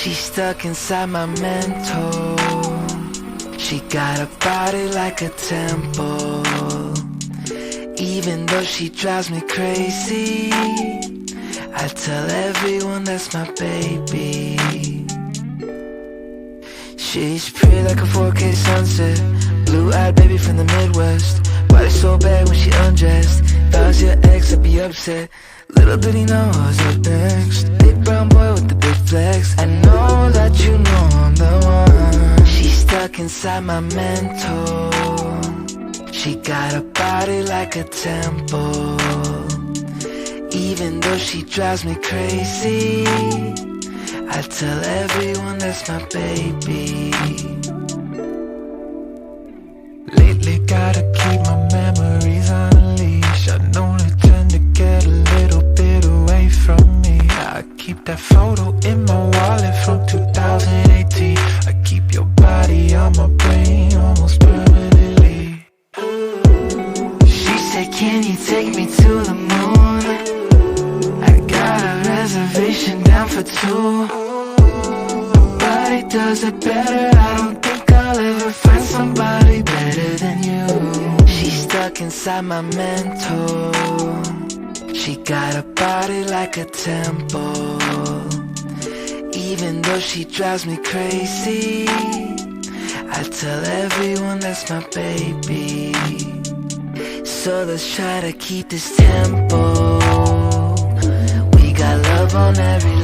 She's stuck inside my mental. She got a body like a temple. Even though she drives me crazy, I tell everyone that's my baby. She's pretty like a 4K sunset, blue-eyed baby from the Midwest. Body so bad when she undressed. If I was your ex, I'd be upset. Little did he know I was up next. Big brown boy with the big flex. I know that you know I'm the one. She's stuck inside my mental. She got a body like a temple. Even though she drives me crazy, I tell everyone that's my baby. Lately gotta keep my memories on a leash. I know they tend to get a little bit away from me. I keep that photo in my wallet from 2018. I keep your body on my brain almost permanently. She said, can you take me to the moon? I got a reservation down for two. Nobody does it better. I don't think I'll ever find somebody better than you. She's stuck inside my mental. She got a body like a temple. Even though she drives me crazy, I tell everyone that's my baby. So let's try to keep this tempo. We got love on every